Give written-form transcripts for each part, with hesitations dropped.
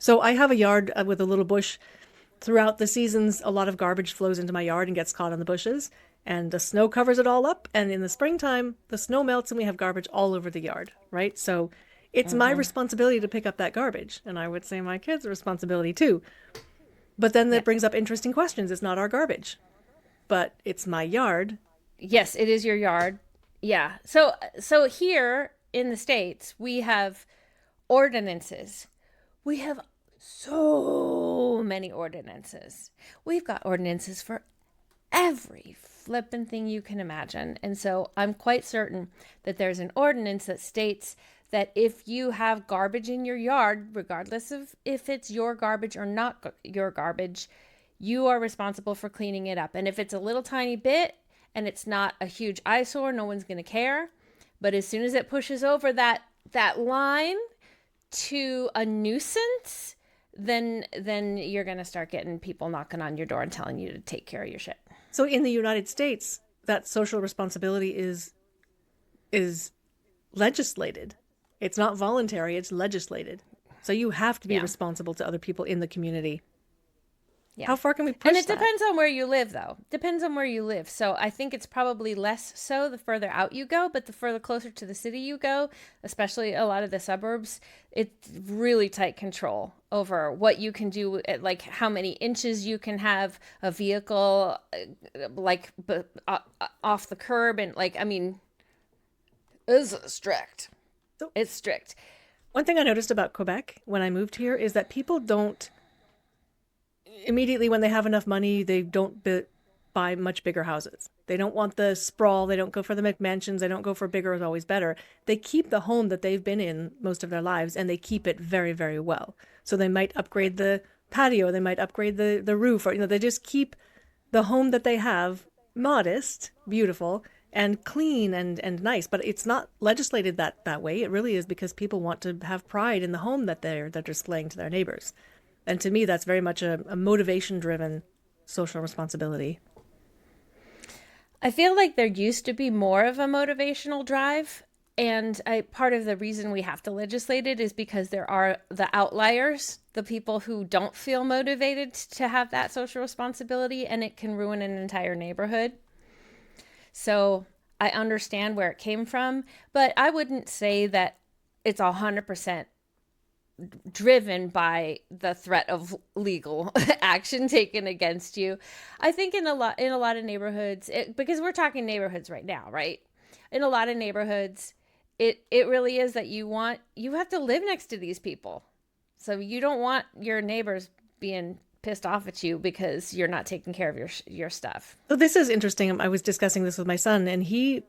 So I have a yard with a little bush. Throughout the seasons, a lot of garbage flows into my yard and gets caught in the bushes, and the snow covers it all up. And in the springtime, the snow melts and we have garbage all over the yard, right? So it's my Mm-hmm. responsibility to pick up that garbage. And I would say my kids' responsibility too. But then that Yep. brings up interesting questions. It's not our garbage, but it's my yard. Yes, it is your yard. Yeah. So here in the States, we have ordinances. We have so many ordinances. We've got ordinances for every flippin' thing you can imagine. And so I'm quite certain that there's an ordinance that states that if you have garbage in your yard, regardless of if it's your garbage or not your garbage, you are responsible for cleaning it up. And if it's a little tiny bit and it's not a huge eyesore, no one's going to care. But as soon as it pushes over that line to a nuisance, then you're going to start getting people knocking on your door and telling you to take care of your shit. So in the United States, that social responsibility is legislated. It's not voluntary, it's legislated. So you have to be Yeah. responsible to other people in the community. Yeah. How far can we And push it that? depends on where you live, though. Depends on where you live. So I think it's probably less so the further out you go, but the further closer to the city you go, especially a lot of the suburbs, it's really tight control over what you can do, like how many inches you can have a vehicle, like off the curb. And like, I mean, it's strict. So It's strict. one thing I noticed about Quebec when I moved here is that people don't immediately, when they have enough money, they don't buy much bigger houses. They don't want the sprawl. They don't go for the McMansions. They don't go for bigger is always better. They keep the home that they've been in most of their lives, and they keep it very, very well. So they might upgrade the patio. They might upgrade the roof, or they just keep the home that they have modest, beautiful, and clean and nice. But it's not legislated that way. It really is because people want to have pride in the home that they're displaying to their neighbors. And to me, that's very much a motivation driven social responsibility. I feel like there used to be more of a motivational drive. And part of the reason we have to legislate it is because there are the outliers, the people who don't feel motivated to have that social responsibility, and it can ruin an entire neighborhood. So I understand where it came from, but I wouldn't say that it's 100% driven by the threat of legal action taken against you. I think in a lot of neighborhoods, because we're talking neighborhoods right now, right? In a lot of neighborhoods, it really is that you have to live next to these people. So you don't want your neighbors being pissed off at you because you're not taking care of your stuff. So this is interesting. I was discussing this with my son, and he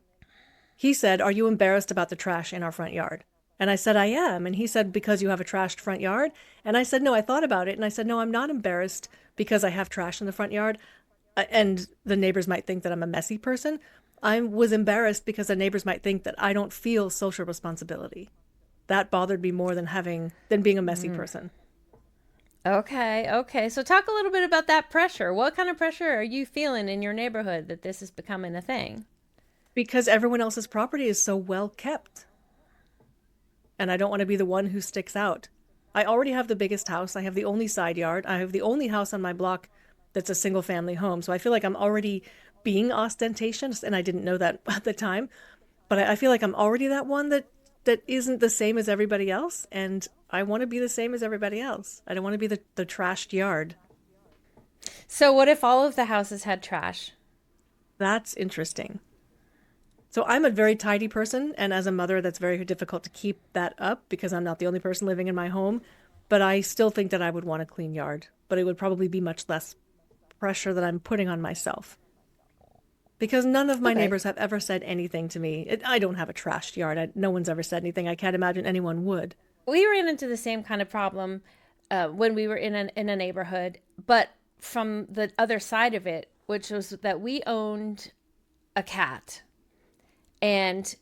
said, "Are you embarrassed about the trash in our front yard?" And I said, "I am." And he said, "Because you have a trashed front yard?" And I said, "No, I thought about it." And I said, "No, I'm not embarrassed because I have trash in the front yard. And the neighbors might think that I'm a messy person. I was embarrassed because the neighbors might think that I don't feel social responsibility. That bothered me more than being a messy person. Okay, okay. So talk a little bit about that pressure. What kind of pressure are you feeling in your neighborhood that this is becoming a thing? Because everyone else's property is so well kept. And I don't want to be the one who sticks out. I already have the biggest house. I have the only side yard. I have the only house on my block that's a single family home. So I feel like I'm already being ostentatious, and I didn't know that at the time. But I feel like I'm already that one that isn't the same as everybody else, and I want to be the same as everybody else. I don't want to be the trashed yard. So what if all of the houses had trash? That's interesting. So I'm a very tidy person, and as a mother, that's very difficult to keep that up because I'm not the only person living in my home. But I still think that I would want a clean yard, but it would probably be much less pressure that I'm putting on myself. Because none of my Okay. neighbors have ever said anything to me. I don't have a trashed yard. No one's ever said anything. I can't imagine anyone would. We ran into the same kind of problem when we were in a neighborhood, but from the other side of it, which was that we owned a cat, and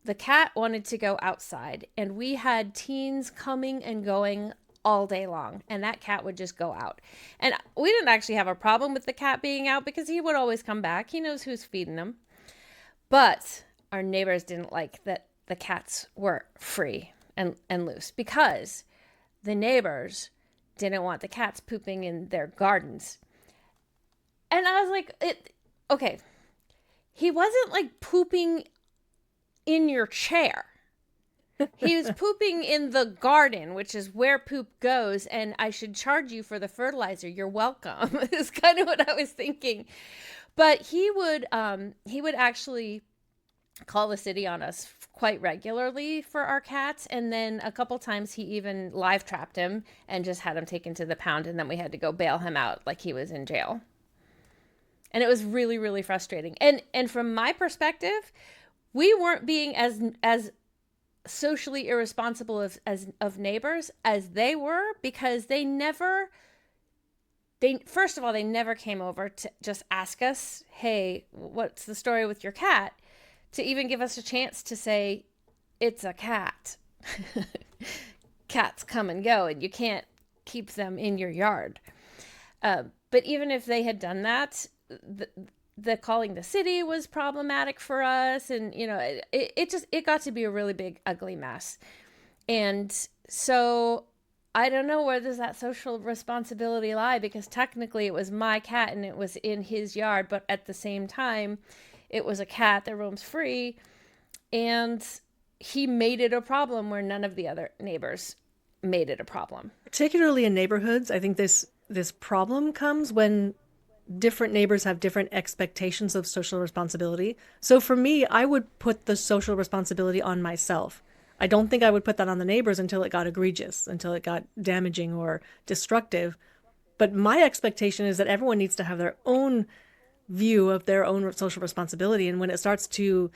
the cat wanted to go outside, and we had teens coming and going all day long, and that cat would just go out. And we didn't actually have a problem with the cat being out because he would always come back. He knows who's feeding him. But our neighbors didn't like that the cats were free and loose because the neighbors didn't want the cats pooping in their gardens. And I was like, okay, he wasn't like pooping in your chair. He was pooping in the garden, which is where poop goes, and I should charge you for the fertilizer. You're welcome. Is kind of what I was thinking. But he would actually call the city on us quite regularly for our cats, and then a couple times he even live trapped him and just had him taken to the pound, and then we had to go bail him out like he was in jail. And it was really, really frustrating. And from my perspective, we weren't being as socially irresponsible of neighbors as they were, because they first of all, they never came over to just ask us, hey, what's the story with your cat? To even give us a chance to say, it's a cat. Cats come and go, and you can't keep them in your yard. But even if they had done that, the calling the city was problematic for us. And, it got to be a really big, ugly mess. And so I don't know, where does that social responsibility lie? Because technically it was my cat and it was in his yard, but at the same time, it was a cat that roams free, and he made it a problem where none of the other neighbors made it a problem. Particularly in neighborhoods, I think this problem comes when different neighbors have different expectations of social responsibility. So for me, I would put the social responsibility on myself. I don't think I would put that on the neighbors until it got egregious, until it got damaging or destructive. But my expectation is that everyone needs to have their own view of their own social responsibility. And when it starts to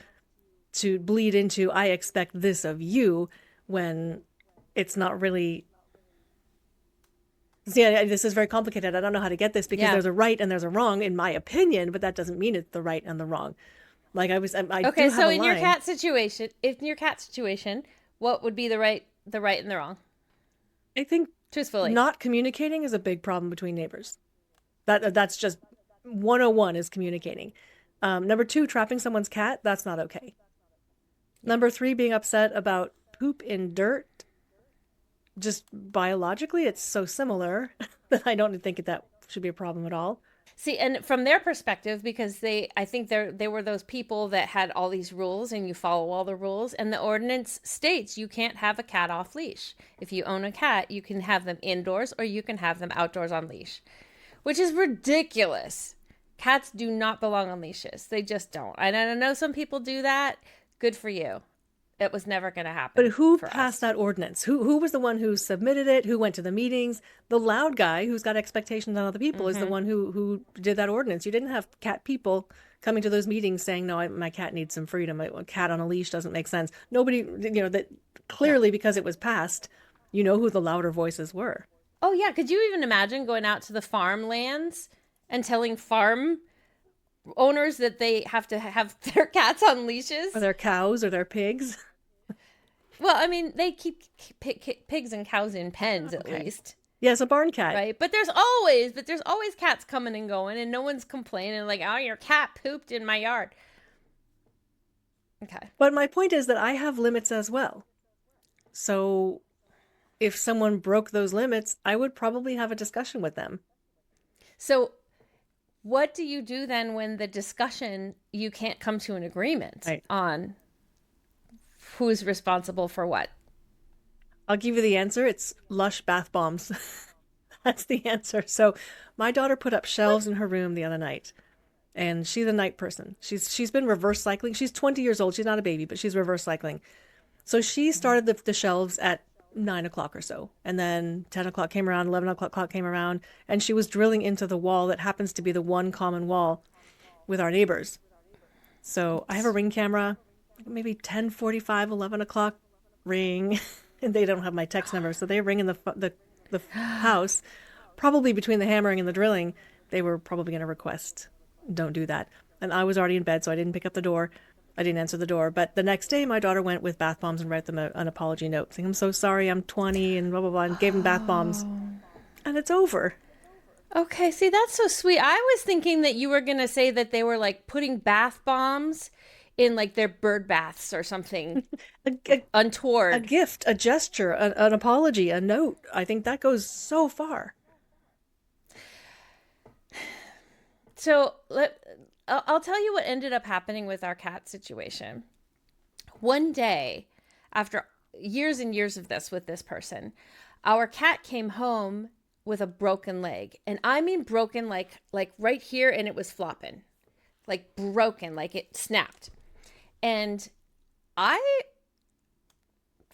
bleed into, I expect this of you, when it's not really... See, this is very complicated. I don't know how to get this, because there's a right and there's a wrong, in my opinion, but that doesn't mean it's the right and the wrong. Like I okay, so in your cat situation, what would be the right and the wrong? I think truthfully, not communicating is a big problem between neighbors. That's just 101 is communicating. Number 2, trapping someone's cat, that's not okay. Number 3, being upset about poop in dirt. Just biologically, it's so similar that I don't think that should be a problem at all. See, and from their perspective, because I think they were those people that had all these rules, and you follow all the rules, and the ordinance states you can't have a cat off leash. If you own a cat, you can have them indoors or you can have them outdoors on leash, which is ridiculous. Cats do not belong on leashes. They just don't. And I know some people do that. Good for you. It was never going to happen. But who passed that ordinance? Who was the one who submitted it? Who went to the meetings? The loud guy who's got expectations on other people is the one who did that ordinance. You didn't have cat people coming to those meetings saying, no, my cat needs some freedom. A cat on a leash doesn't make sense. Nobody, that clearly, because it was passed, who the louder voices were. Oh, yeah. Could you even imagine going out to the farmlands and telling farm owners that they have to have their cats on leashes? Or their cows or their pigs? Well, I mean, they keep pigs and cows in pens, at least. Yes, a barn cat. Right? But there's always cats coming and going, and no one's complaining like, oh, your cat pooped in my yard. Okay. But my point is that I have limits as well. So if someone broke those limits, I would probably have a discussion with them. So what do you do then when the discussion, you can't come to an agreement on who's responsible for what? I'll give you the answer. It's Lush bath bombs. That's the answer. So my daughter put up shelves in her room the other night, and she's a night person. She's been reverse cycling. She's 20 years old. She's not a baby, but she's reverse cycling. So she started the shelves at 9 o'clock or so. And then 10 o'clock came around, 11 o'clock came around, and she was drilling into the wall that happens to be the one common wall with our neighbors. So I have a Ring camera, maybe 10:45, 11 o'clock ring. And they don't have my text number. So they ring in the house. Probably between the hammering and the drilling, they were probably going to request, don't do that. And I was already in bed, so I didn't pick up the door. I didn't answer the door. But the next day, my daughter went with bath bombs and wrote them an apology note saying, I'm so sorry, I'm 20 and blah, blah, blah, and gave them bath bombs. And it's over. Okay, see, that's so sweet. I was thinking that you were going to say that they were like putting bath bombs in like their bird baths or something A, a untoward. gift, a gesture, an apology, a note. I think that goes so far. So I'll tell you what ended up happening with our cat situation. One day, after years and years of this with this person, our cat came home with a broken leg. And I mean broken like right here, and it was flopping. Like broken, like it snapped. And I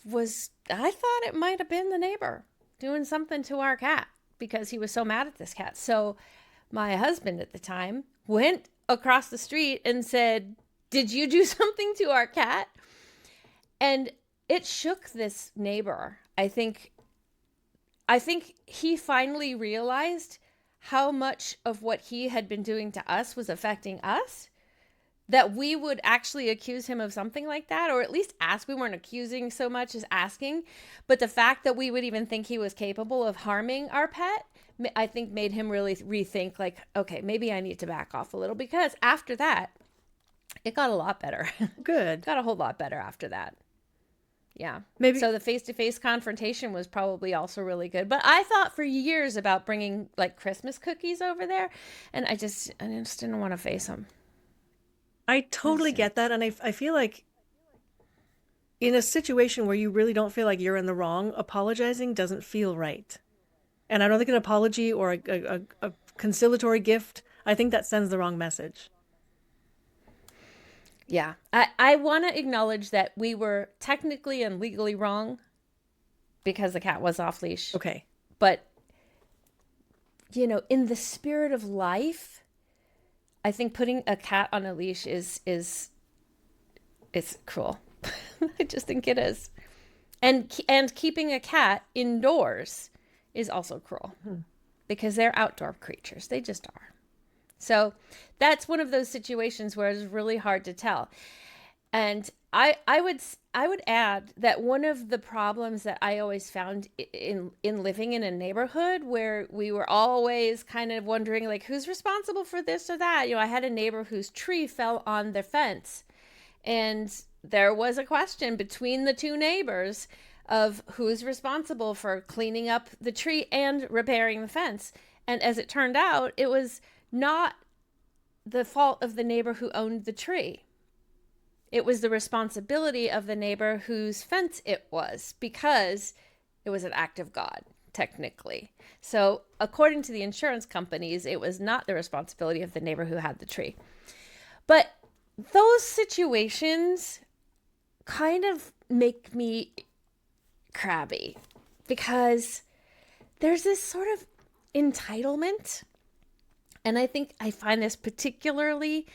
I thought it might have been the neighbor doing something to our cat because he was so mad at this cat. So my husband at the time went across the street and said, "Did you do something to our cat?" And it shook this neighbor. I think he finally realized how much of what he had been doing to us was affecting us, that we would actually accuse him of something like that, or at least ask. We weren't accusing so much as asking, but the fact that we would even think he was capable of harming our pet, I think made him really rethink, like, okay, maybe I need to back off a little, because after that, it got a lot better. Good. Got a whole lot better after that. Yeah. Maybe. So the face-to-face confrontation was probably also really good. But I thought for years about bringing like Christmas cookies over there, and I just didn't want to face them. I totally get that. And I feel like in a situation where you really don't feel like you're in the wrong, apologizing doesn't feel right. And I don't think an apology or a conciliatory gift, I think that sends the wrong message. Yeah. I want to acknowledge that we were technically and legally wrong because the cat was off leash. Okay. But, in the spirit of life, I think putting a cat on a leash is cruel. I just think it is. And keeping a cat indoors is also cruel because they're outdoor creatures. They just are. So that's one of those situations where it's really hard to tell. And I would add that one of the problems that I always found in living in a neighborhood where we were always kind of wondering, like, who's responsible for this or that? I had a neighbor whose tree fell on their fence, and there was a question between the two neighbors of who's responsible for cleaning up the tree and repairing the fence. And as it turned out, it was not the fault of the neighbor who owned the tree. It was the responsibility of the neighbor whose fence it was, because it was an act of God, technically. So according to the insurance companies, it was not the responsibility of the neighbor who had the tree. But those situations kind of make me crabby, because there's this sort of entitlement. And I think I find this particularly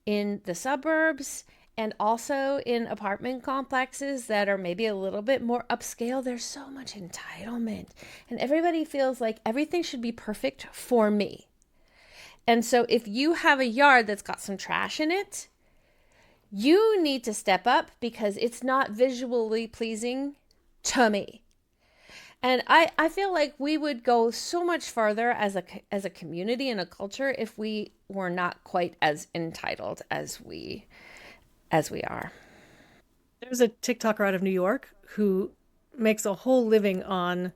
in the suburbs and also in apartment complexes that are maybe a little bit more upscale. There's so much entitlement, and everybody feels like everything should be perfect for me. And so if you have a yard that's got some trash in it, you need to step up because it's not visually pleasing to me. And I feel like we would go so much farther as a community and a culture if we were not quite as entitled as we are. There's a TikToker out of New York who makes a whole living on,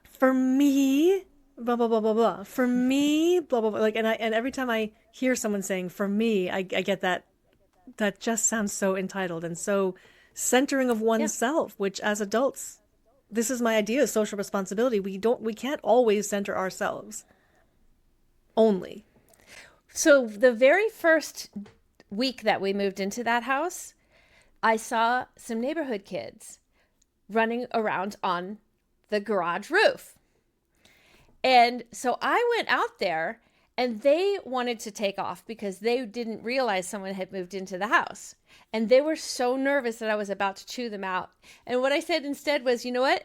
for me, blah blah blah blah blah. For me, blah blah blah. Like, and every time I hear someone saying "for me," I get that just sounds so entitled and so centering of oneself, which as adults, this is my idea of social responsibility. We can't always center ourselves only. So the very first week that we moved into that house, I saw some neighborhood kids running around on the garage roof. And so I went out there, and they wanted to take off because they didn't realize someone had moved into the house. And they were so nervous that I was about to chew them out. And what I said instead was, you know what?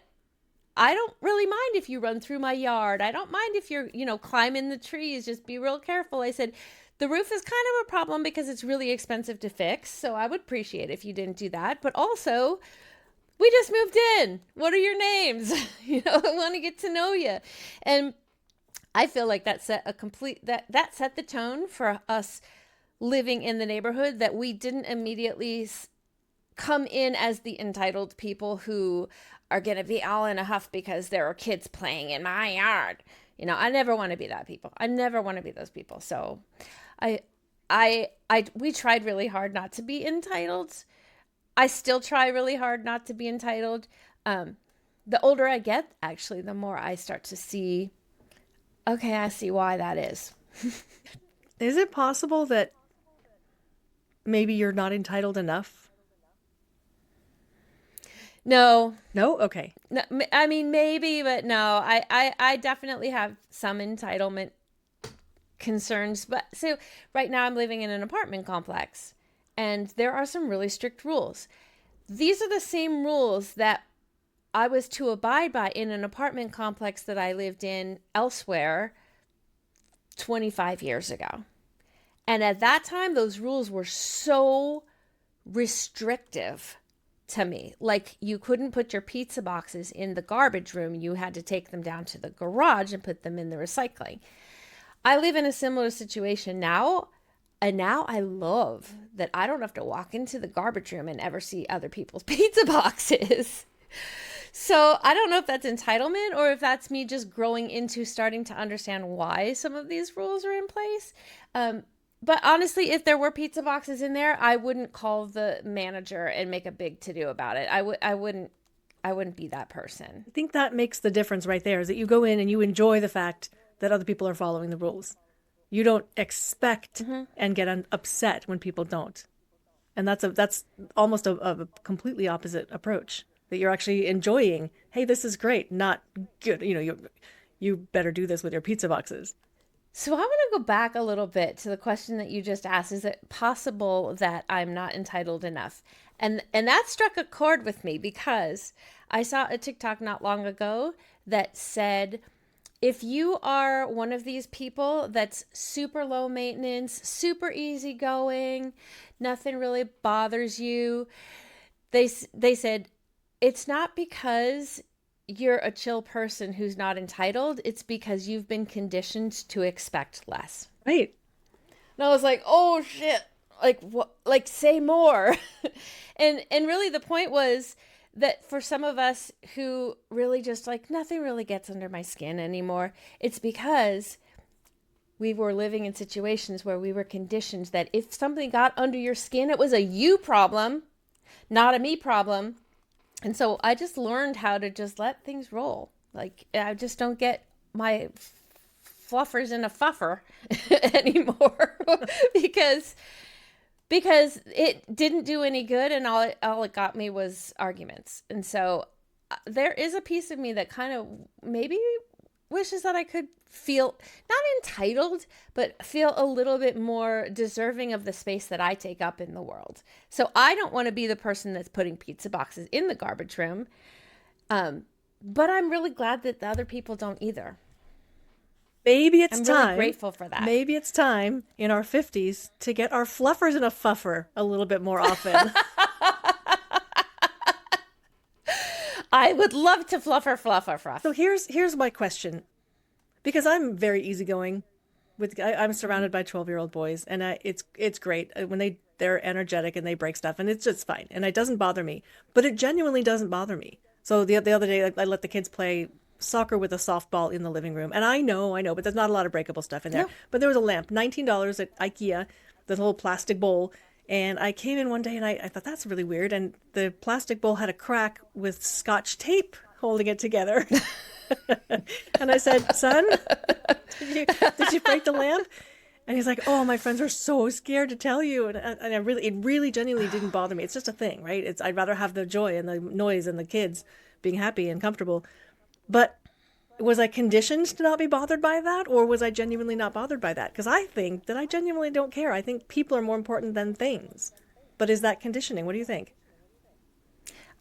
I don't really mind if you run through my yard. I don't mind if you're, climbing the trees. Just be real careful. I said, the roof is kind of a problem because it's really expensive to fix. So I would appreciate it if you didn't do that. But also, we just moved in. What are your names? I want to get to know you. And I feel like that set that set the tone for us living in the neighborhood that we didn't immediately come in as the entitled people who are going to be all in a huff because there are kids playing in my yard. I never want to be that people. I never want to be those people. So we tried really hard not to be entitled. I still try really hard not to be entitled. The older I get, actually, the more I start to see, okay, I see why that is. Is it possible that maybe you're not entitled enough? No. No? Okay. No, I mean, maybe, but no. I definitely have some entitlement concerns. But so right now I'm living in an apartment complex, and there are some really strict rules. These are the same rules that I was to abide by in an apartment complex that I lived in elsewhere 25 years ago. And at that time, those rules were so restrictive to me. Like, you couldn't put your pizza boxes in the garbage room. You had to take them down to the garage and put them in the recycling. I live in a similar situation now. And now I love that I don't have to walk into the garbage room and ever see other people's pizza boxes. So I don't know if that's entitlement or if that's me just growing into starting to understand why some of these rules are in place. But honestly, if there were pizza boxes in there, I wouldn't call the manager and make a big to-do about it. I wouldn't be that person. I think that makes the difference right there, is that you go in and you enjoy the fact that other people are following the rules. You don't expect and get upset when people don't. And that's almost a completely opposite approach. That you're actually enjoying, hey, this is great, not good. You better do this with your pizza boxes. So I want to go back a little bit to the question that you just asked. Is it possible that I'm not entitled enough? And that struck a chord with me because I saw a TikTok not long ago that said, if you are one of these people that's super low maintenance, super easygoing, nothing really bothers you, they said, it's not because you're a chill person who's not entitled. It's because you've been conditioned to expect less. Right. And I was like, oh shit, like what? Like say more. and really the point was that for some of us who really just like nothing really gets under my skin anymore, it's because we were living in situations where we were conditioned that if something got under your skin, it was a you problem, not a me problem. And so I just learned how to just let things roll. Like, I just don't get my fluffers in a fuffer anymore because it didn't do any good, and all it got me was arguments. And so there is a piece of me that kind of maybe wishes that I could feel not entitled, but feel a little bit more deserving of the space that I take up in the world. So I don't want to be the person that's putting pizza boxes in the garbage room. But I'm really glad that the other people don't either. Maybe it's I'm time. Really grateful for that. Maybe it's time in our 50s to get our fluffers in a fuffer a little bit more often. I would love to fluff. So here's my question, because I'm very easygoing. I'm surrounded by 12-year-old boys, and it's great when they're energetic and they break stuff, and it's just fine, and it doesn't bother me. But it genuinely doesn't bother me. So the other day, I let the kids play soccer with a softball in the living room, and I know, but there's not a lot of breakable stuff in there. No. But there was a lamp, $19 at IKEA, the whole plastic bowl. And I came in one day and I thought, that's really weird. And the plastic bowl had a crack with Scotch tape holding it together. And I said, son, did you break the lamp? And he's like, oh, my friends are so scared to tell you. And it really genuinely didn't bother me. It's just a thing, right? I'd rather have the joy and the noise and the kids being happy and comfortable. But was I conditioned to not be bothered by that, or was I genuinely not bothered by that? Because I think that I genuinely don't care. I think people are more important than things. But is that conditioning? What do you think?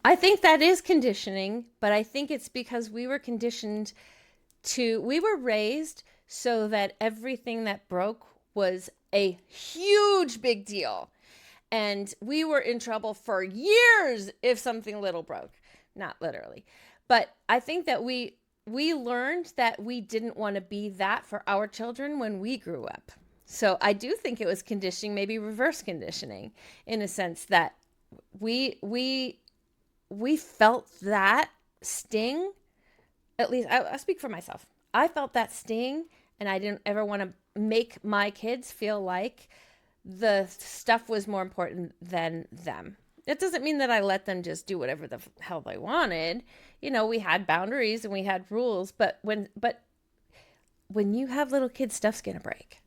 I think that is conditioning, but I think it's because we were conditioned we were raised so that everything that broke was a huge big deal. And we were in trouble for years if something little broke. Not literally. But I think that we learned that we didn't want to be that for our children when we grew up. So I do think it was conditioning, maybe reverse conditioning, in a sense that we felt that sting. At least I speak for myself. I felt that sting, and I didn't ever want to make my kids feel like the stuff was more important than them. It doesn't mean that I let them just do whatever the hell they wanted. You know, we had boundaries and we had rules, but when you have little kids, stuff's gonna break.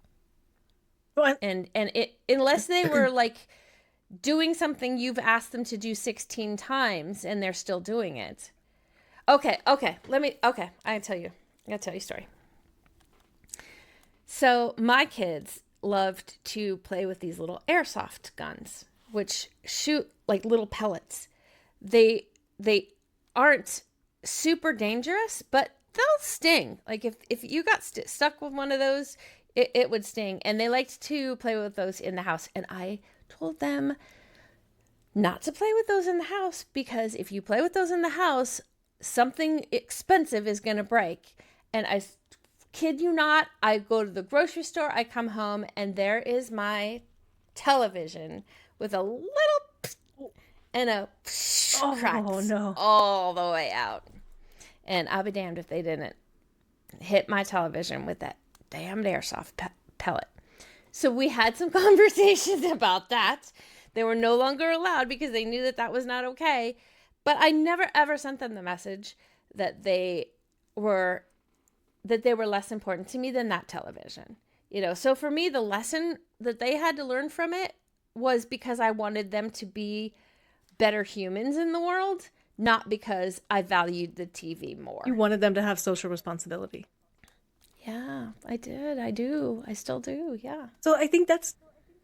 Well, And it, unless they were like doing something you've asked them to do 16 times and they're still doing it. Okay, I gotta tell you a story. So my kids loved to play with these little airsoft guns, which shoot like little pellets. They aren't super dangerous, but they'll sting. Like if you got stuck with one of those, it would sting. And they liked to play with those in the house. And I told them not to play with those in the house, because if you play with those in the house, something expensive is going to break. And I kid you not, I go to the grocery store, I come home, and there is my television with a little and a cracks no. all the way out. And I'll be damned if they didn't hit my television with that damned airsoft pellet. So we had some conversations about that. They were no longer allowed because they knew that that was not okay. But I never ever sent them the message that they were less important to me than that television. You know, so for me, the lesson that they had to learn from it was because I wanted them to be better humans in the world, not because I valued the TV more. You wanted them to have social responsibility. Yeah, I did. I do. I still do. Yeah. So I think that's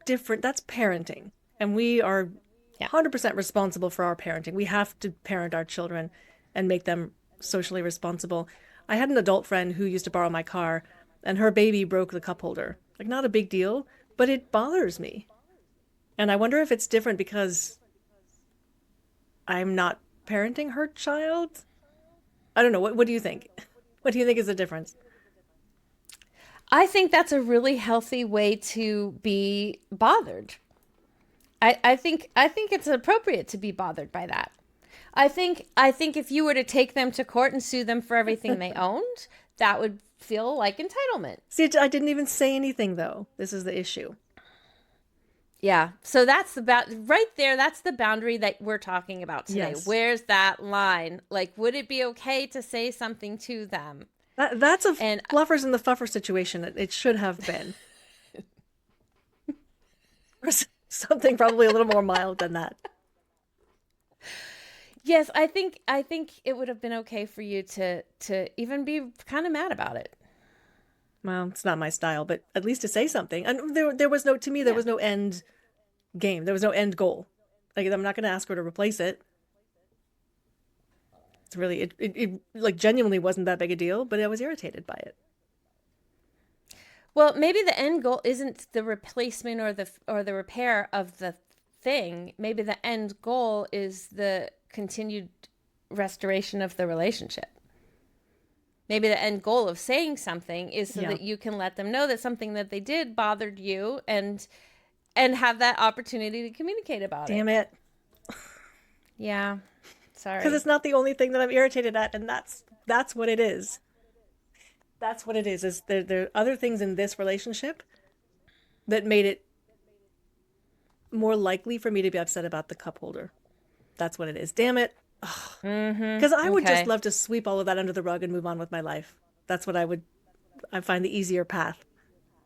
different. That's parenting. And we are 100% responsible for our parenting. We have to parent our children and make them socially responsible. I had an adult friend who used to borrow my car, and her baby broke the cup holder. Like, not a big deal, but it bothers me. And I wonder if it's different because I'm not parenting her child. I don't know. What do you think? What do you think is the difference? I think that's a really healthy way to be bothered. I think it's appropriate to be bothered by that. I think if you were to take them to court and sue them for everything they owned, that would feel like entitlement. See, I didn't even say anything, though. This is the issue. Yeah. So that's right there. That's the boundary that we're talking about today. Yes. Where's that line? Like, would it be okay to say something to them? That's a fluffers in the fuffer situation. It should have been. Or something probably a little more mild than that. Yes, I think it would have been okay for you to even be kind of mad about it. Well, it's not my style, but at least to say something. And there was no, to me, there was no end game. There was no end goal. Like, I'm not going to ask her to replace it. It's really, it like genuinely wasn't that big a deal, but I was irritated by it. Well, maybe the end goal isn't the replacement or the repair of the thing. Maybe the end goal is the continued restoration of the relationship. Maybe the end goal of saying something is so that you can let them know that something that they did bothered you and have that opportunity to communicate about it. Damn it. Yeah. Sorry. Because it's not the only thing that I'm irritated at, and that's what it is. That's what it is there are other things in this relationship that made it more likely for me to be upset about the cup holder. That's what it is. Damn it. Because I would just love to sweep all of that under the rug and move on with my life. That's what I find the easier path,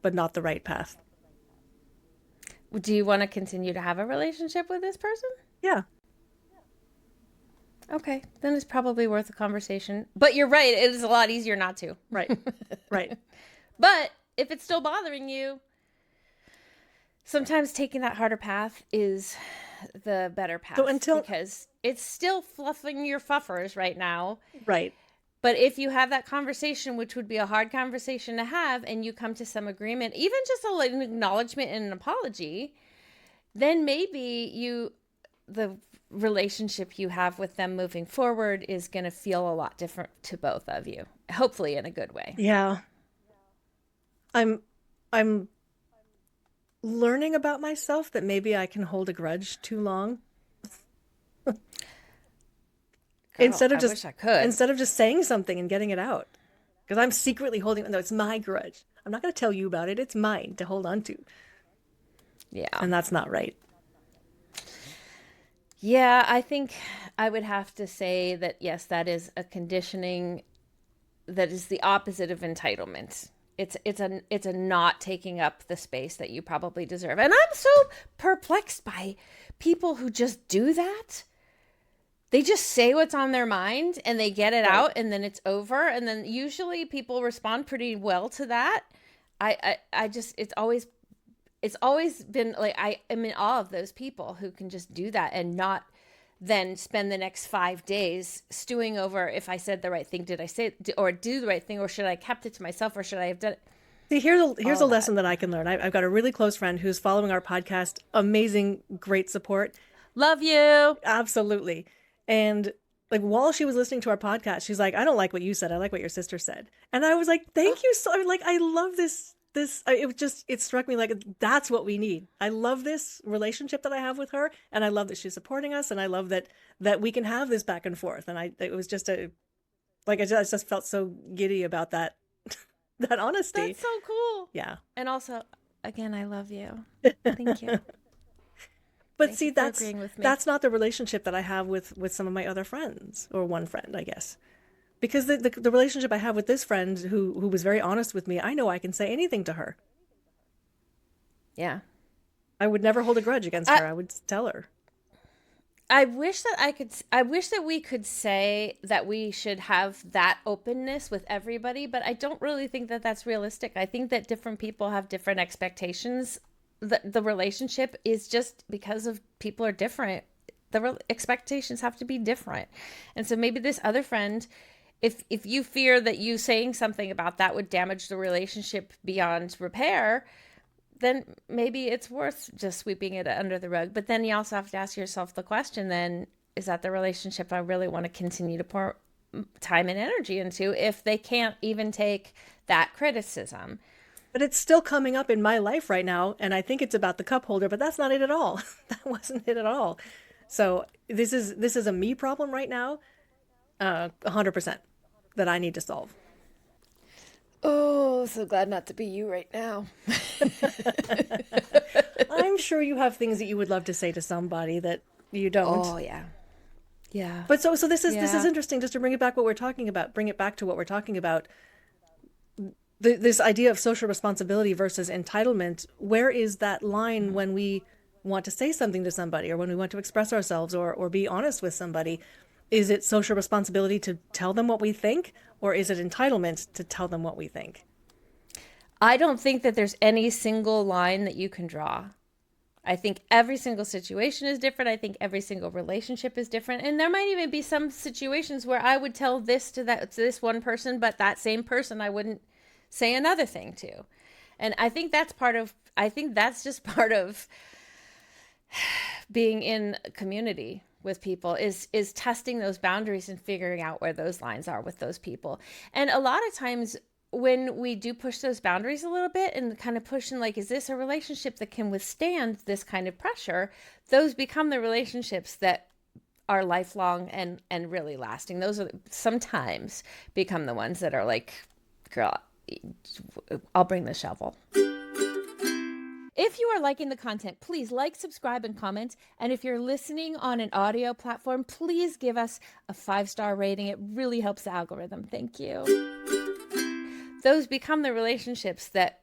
but not the right path. Do you want to continue to have a relationship with this person? Yeah. Okay, then it's probably worth a conversation. But you're right, it is a lot easier not to. Right. Right. But if it's still bothering you, sometimes taking that harder path is the better path. Because it's still fluffing your fuffers right now. Right. But if you have that conversation, which would be a hard conversation to have, and you come to some agreement, even just an acknowledgement and an apology, then maybe the relationship you have with them moving forward is going to feel a lot different to both of you, hopefully in a good way. Yeah. I'm learning about myself that maybe I can hold a grudge too long. Girl, I wish I could. Instead of just saying something and getting it out. Because I'm secretly holding, no, it's my grudge. I'm not going to tell you about it. It's mine to hold on to. Yeah. And that's not right. Yeah, I think I would have to say that yes, that is a conditioning that is the opposite of entitlement. It's a not taking up the space that you probably deserve. And I'm so perplexed by people who just do that. They just say what's on their mind and they get it Right. out and then it's over. And then usually people respond pretty well to that. I just it's always been like I am in awe of those people who can just do that and not then spend the next 5 days stewing over if I said the right thing. Did I say or do the right thing, or should I have kept it to myself, or should I have done it? See, here's a All that. lesson that I can learn. I've got a really close friend who's following our podcast. Amazing, great support. Love you. Absolutely. And like while she was listening to our podcast, she's like, I don't like what you said. I like what your sister said. And I was like, thank you so, I was like, I love it struck me like that's what we need. I love this relationship that I have with her, and I love that she's supporting us, and I love that we can have this back and forth. And it was just I just felt so giddy about that that honesty. That's so cool. Yeah. And also, again, I love you. Thank you. But Thank see, you for agreeing with me. that's not the relationship that I have with some of my other friends, or one friend, I guess. Because the relationship I have with this friend who was very honest with me, I know I can say anything to her. Yeah. I would never hold a grudge against her. I would tell her. I wish that we could say that we should have that openness with everybody, but I don't really think that that's realistic. I think that different people have different expectations. The relationship is just because of people are different. Expectations have to be different. And so maybe this other friend, if you fear that you saying something about that would damage the relationship beyond repair, then maybe it's worth just sweeping it under the rug. But then you also have to ask yourself the question, then, is that the relationship I really want to continue to pour time and energy into if they can't even take that criticism? But it's still coming up in my life right now, and I think it's about the cup holder, but that's not it at all. That wasn't it at all. So this is a me problem right now, 100% that I need to solve. Oh, so glad not to be you right now. I'm sure you have things that you would love to say to somebody that you don't. Oh, yeah. Yeah. But so this is Yeah. interesting, just to bring it back bring it back to what we're talking about. This idea of social responsibility versus entitlement. Where is that line when we want to say something to somebody, or when we want to express ourselves, or be honest with somebody? Is it social responsibility to tell them what we think, or is it entitlement to tell them what we think? I don't think that there's any single line that you can draw. I think every single situation is different. I think every single relationship is different. And there might even be some situations where I would tell this to this one person, but that same person I wouldn't say another thing to. And I think that's just part of being in a community with people is testing those boundaries and figuring out where those lines are with those people. And a lot of times when we do push those boundaries a little bit and kind of pushing like, is this a relationship that can withstand this kind of pressure? Those become the relationships that are lifelong and really lasting. Those are sometimes become the ones that are like, girl, I'll bring the shovel. If you are liking the content, please like, subscribe, and comment. And if you're listening on an audio platform, please give us a 5-star rating. It really helps the algorithm. Thank you. Those become the relationships that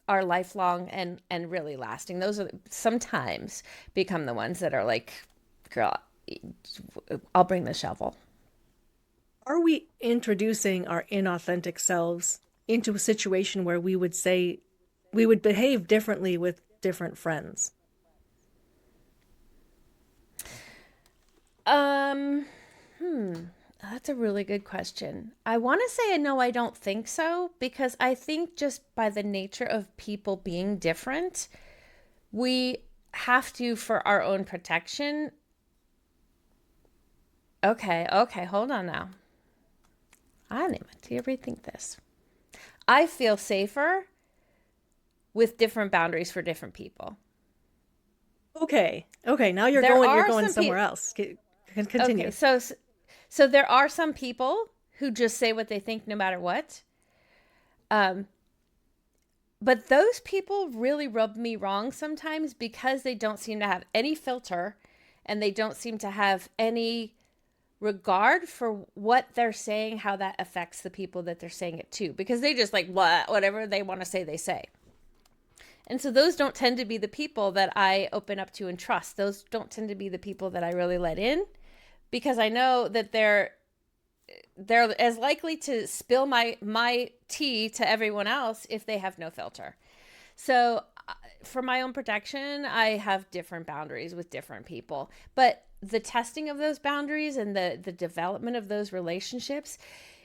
are lifelong and really lasting. Those are sometimes become the ones that are like, girl, I'll bring the shovel. Are we introducing our inauthentic selves into a situation where we would behave differently with different friends? That's a really good question. I want to say no, I don't think so, because I think just by the nature of people being different, we have to, for our own protection. Okay, hold on now. I need to rethink this. I feel safer with different boundaries for different people. Okay. Now you're There going are somewhere else. Continue. Okay, so there are some people who just say what they think no matter what. But those people really rub me wrong sometimes because they don't seem to have any filter and they don't seem to have any regard for what they're saying, how that affects the people that they're saying it to, because they just like whatever they want to say, they say. And so those don't tend to be the people that I open up to and trust. Those don't tend to be the people that I really let in, because I know that they're as likely to spill my tea to everyone else if they have no filter. So for my own protection, I have different boundaries with different people. But the testing of those boundaries and the development of those relationships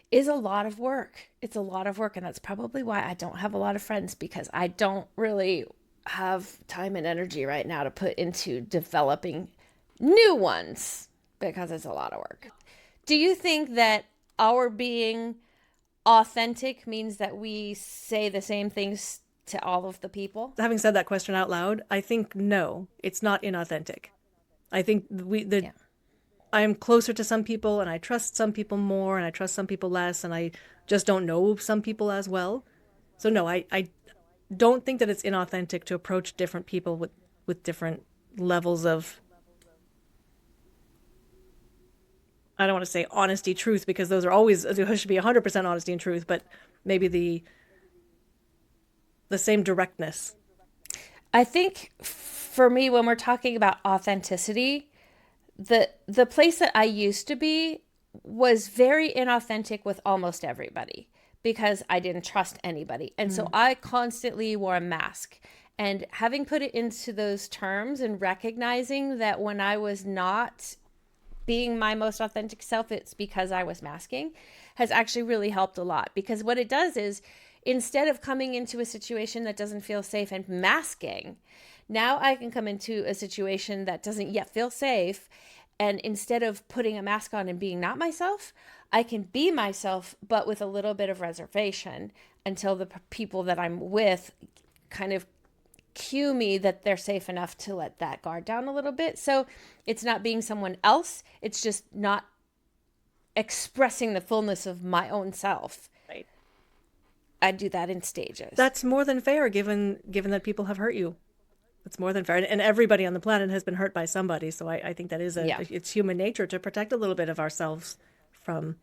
is a lot of work. It's a lot of work. And that's probably why I don't have a lot of friends, because I don't really have time and energy right now to put into developing new ones, because it's a lot of work. Do you think that our being authentic means that we say the same things to all of the people? Having said that question out loud, I think no, it's not inauthentic. I think I am closer to some people and I trust some people more and I trust some people less, and I just don't know some people as well. So no, I don't think that it's inauthentic to approach different people with different levels of, I don't want to say honesty, truth, because those are always, there should be 100% honesty and truth, but maybe the same directness. I think for me, when we're talking about authenticity, the place that I used to be was very inauthentic with almost everybody, because I didn't trust anybody. And so I constantly wore a mask. And having put it into those terms and recognizing that when I was not being my most authentic self, it's because I was masking, has actually really helped a lot. Because what it does is, instead of coming into a situation that doesn't feel safe and masking, now I can come into a situation that doesn't yet feel safe. And instead of putting a mask on and being not myself, I can be myself, but with a little bit of reservation, until the people that I'm with kind of cue me that they're safe enough to let that guard down a little bit. So it's not being someone else. It's just not expressing the fullness of my own self. Right. I do that in stages. That's more than fair, given that people have hurt you. It's more than fair. And everybody on the planet has been hurt by somebody. So I think that is it's human nature to protect a little bit of ourselves from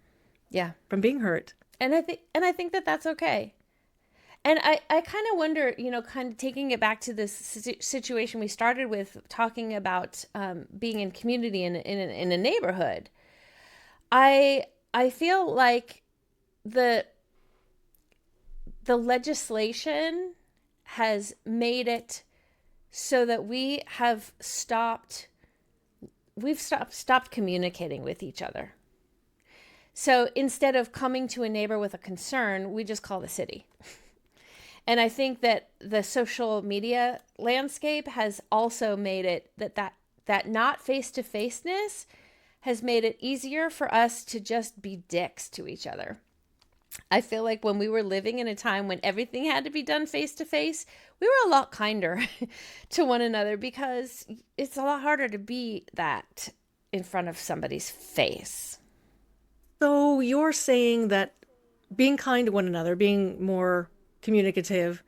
being hurt. And I think that that's okay. And I kind of wonder, kind of taking it back to this situation we started with, talking about being in community in a neighborhood. I feel like the legislation has made it so that we've stopped communicating with each other. So instead of coming to a neighbor with a concern, we just call the city. And I think that the social media landscape has also made it that not face-to-faceness has made it easier for us to just be dicks to each other. I feel like when we were living in a time when everything had to be done face-to-face, we were a lot kinder to one another, because it's a lot harder to be that in front of somebody's face. So you're saying that being kind to one another, being more communicative,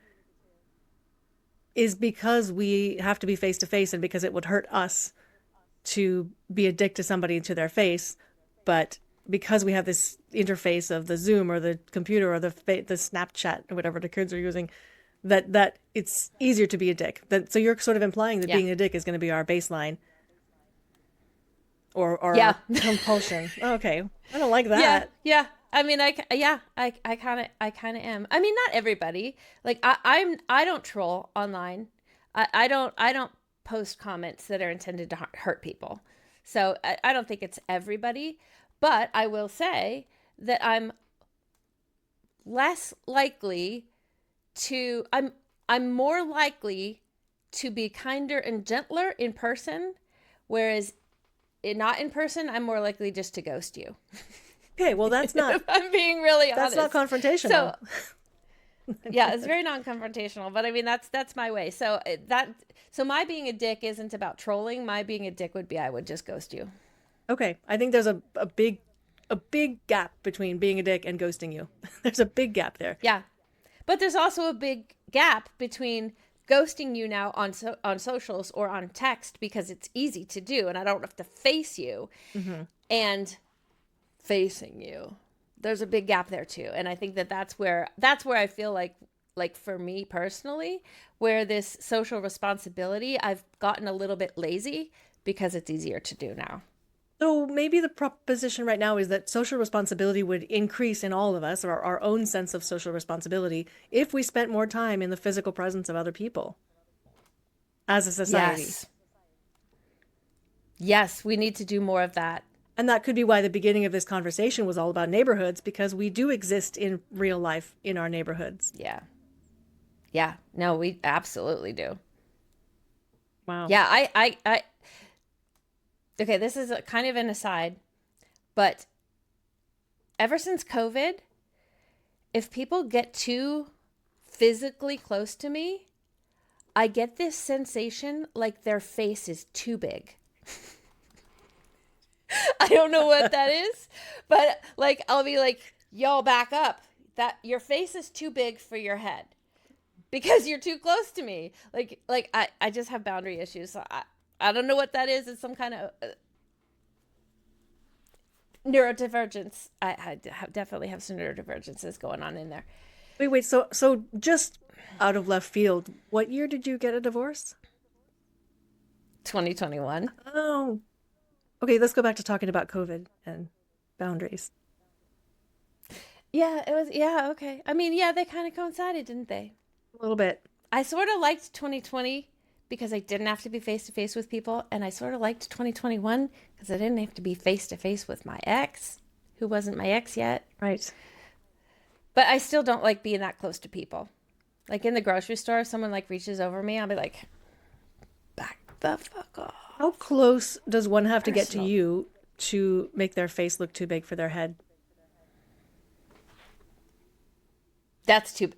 is because we have to be face to face, and because it would hurt us to be a dick to somebody to their face, but because we have this interface of the Zoom or the computer or the Snapchat or whatever the kids are using, that it's easier to be a dick. So you're sort of implying that being a dick is going to be our baseline or our compulsion. Okay, I don't like that. Yeah. I mean, I kind of am. I mean, not everybody. Like I don't troll online. I don't post comments that are intended to hurt people. So I don't think it's everybody, but I will say that I'm more likely to be kinder and gentler in person, whereas not in person, I'm more likely just to ghost you. Okay, well, that's not... I'm being really honest. That's not confrontational. Yeah, it's very non-confrontational, but I mean that's my way. So my being a dick isn't about trolling. My being a dick would be I would just ghost you. Okay, I think there's a big gap between being a dick and ghosting you. There's a big gap there. Yeah. But there's also a big gap between ghosting you now on socials or on text because it's easy to do and I don't have to face you, and facing you. There's a big gap there too. And I think that's where I feel like for me personally, where this social responsibility, I've gotten a little bit lazy because it's easier to do now. So maybe the proposition right now is that social responsibility would increase in all of us, or our own sense of social responsibility, if we spent more time in the physical presence of other people as a society. Yes, we need to do more of that. And that could be why the beginning of this conversation was all about neighborhoods, because we do exist in real life in our neighborhoods. Yeah. Yeah. No, we absolutely do. Wow. Yeah, I okay, this is kind of an aside, but ever since COVID, if people get too physically close to me, I get this sensation like their face is too big. I don't know what that is, but like I'll be like, "Yo, back up. That your face is too big for your head because you're too close to me." Like I just have boundary issues. So I don't know what that is. It's some kind of neurodivergence. I definitely have some neurodivergences going on in there. Wait. So just out of left field, what year did you get a divorce? 2021. Oh, okay. Let's go back to talking about COVID and boundaries. Yeah, it was. Yeah, okay. I mean, yeah, they kind of coincided, didn't they? A little bit. I sort of liked 2020 because I didn't have to be face to face with people, and I sort of liked 2021 because I didn't have to be face to face with my ex, who wasn't my ex yet. Right. But I still don't like being that close to people. Like in the grocery store, if someone like reaches over me, I'll be like, back the fuck off. How close does one have to get to Personal. you to make their face look too big for their head? That's too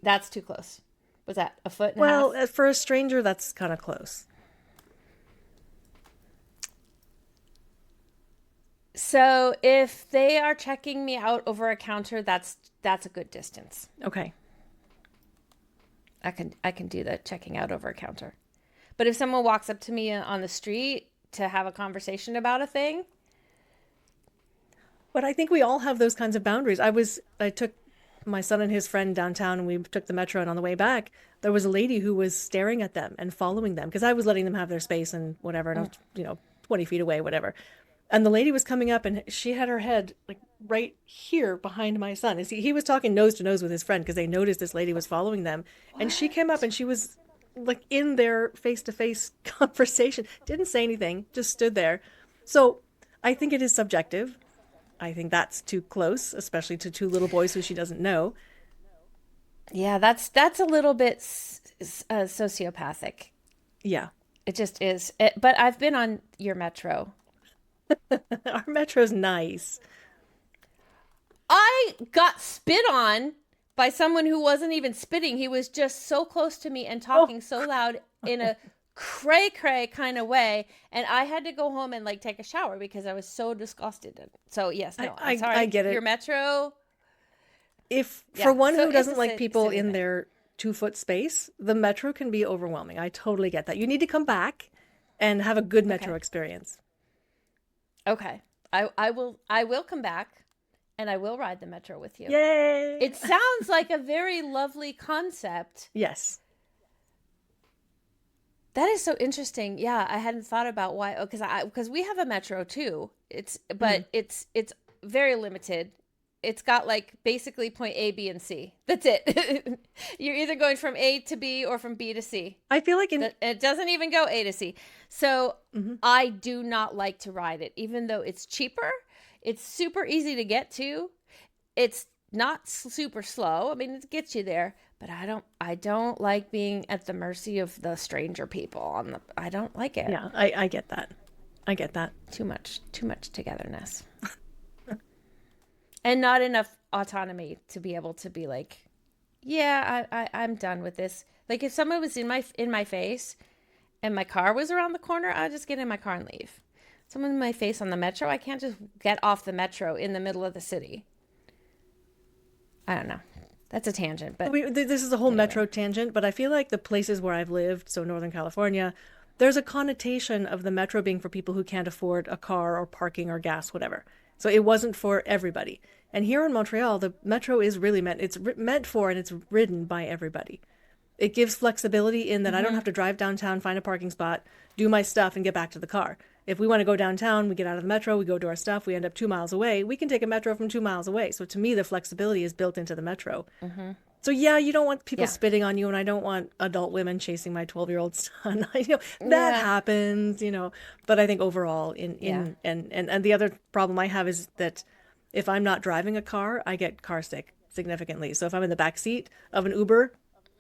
close. Was that a foot and a half? Well, for a stranger, that's kind of close. So if they are checking me out over a counter, that's a good distance. Okay. I can do the checking out over a counter. But if someone walks up to me on the street to have a conversation about a thing. But I think we all have those kinds of boundaries. I took my son and his friend downtown, and we took the metro, and on the way back, there was a lady who was staring at them and following them because I was letting them have their space and whatever, and I was, 20 feet away, whatever. And the lady was coming up, and she had her head like right here behind my son. He was talking nose to nose with his friend because they noticed this lady was following them. What? And she came up, and she was like in their face-to-face conversation. Didn't say anything, just stood there. So I think it is subjective. I think that's too close, especially to two little boys who she doesn't know. Yeah, that's a little bit sociopathic. Yeah. It just is. But I've been on your metro. Our metro's nice. I got spit on by someone who wasn't even spitting. He was just so close to me and talking so loud in a cray-cray kind of way, and I had to go home and like take a shower because I was so disgusted. So yes, no, I'm sorry. I get it. Your metro. For one who doesn't like people in their 2-foot space, the metro can be overwhelming. I totally get that. You need to come back and have a good metro experience. Okay. I will come back and I will ride the metro with you. Yay! It sounds like a very lovely concept. Yes. That is so interesting. Yeah, I hadn't thought about why. Oh, because we have a metro too. It's very limited. It's got like basically point A, B, and C. That's it. You're either going from A to B or from B to C. I feel like it doesn't even go A to C. So I do not like to ride it, even though it's cheaper. It's super easy to get to. It's not super slow. I mean, it gets you there, but I don't like being at the mercy of the stranger people I don't like it. Yeah, I get that. I get that. Too much togetherness. And not enough autonomy to be able to be like, yeah, I'm done with this. Like if someone was in my face and my car was around the corner, I'll just get in my car and leave. Someone in my face on the metro, I can't just get off the metro in the middle of the city. I don't know. That's a tangent, but This is a whole anyway. metro tangent, but I feel like the places where I've lived, so Northern California, there's a connotation of the metro being for people who can't afford a car or parking or gas, whatever. So it wasn't for everybody. And here in Montreal, the metro is really meant for and it's ridden by everybody. It gives flexibility in that I don't Mm-hmm. have to drive downtown, find a parking spot, do my stuff, and get back to the car. If we want to go downtown, we get out of the metro, we go do our stuff, we end up 2 miles away. We can take a metro from 2 miles away. So to me, the flexibility is built into the metro. Mm-hmm. So yeah, you don't want people Yeah. spitting on you, and I don't want adult women chasing my 12-year-old son. That Yeah. happens. But I think overall, Yeah. and the other problem I have is that if I'm not driving a car, I get car sick significantly. So if I'm in the back seat of an Uber,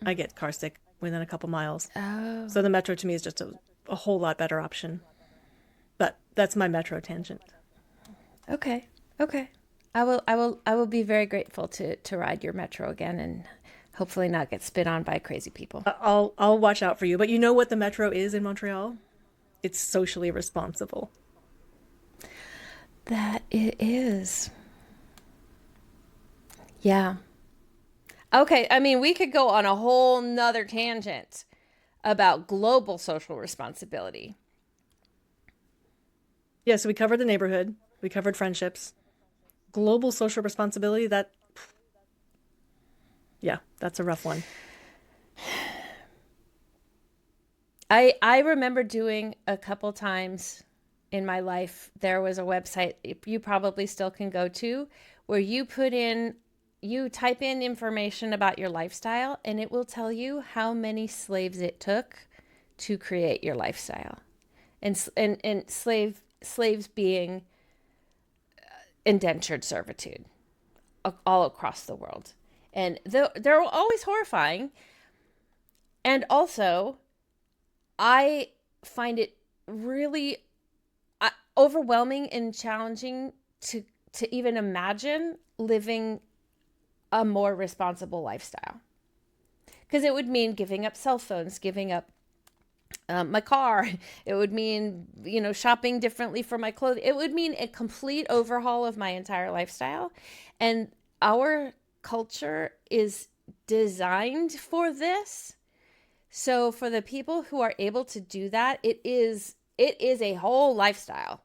I get car sick within a couple miles. Oh. So the metro to me is just a whole lot better option. But that's my metro tangent. Okay. Okay. I will be very grateful to ride your metro again and hopefully not get spit on by crazy people. I'll watch out for you. But you know what the metro is in Montreal? It's socially responsible. That it is. Yeah. Okay, I mean, we could go on a whole nother tangent about global social responsibility. Yeah, so we covered the neighborhood, we covered friendships, global social responsibility. Yeah, that's a rough one. I remember doing a couple times in my life, there was a website you probably still can go to where you type in information about your lifestyle and it will tell you how many slaves it took to create your lifestyle. And slaves being indentured servitude all across the world. And they're always horrifying. And also, I find it really overwhelming and challenging to even imagine living a more responsible lifestyle. Because it would mean giving up cell phones, giving up my car. It would mean, shopping differently for my clothing. It would mean a complete overhaul of my entire lifestyle. And our culture is designed for this. So for the people who are able to do that, it is a whole lifestyle.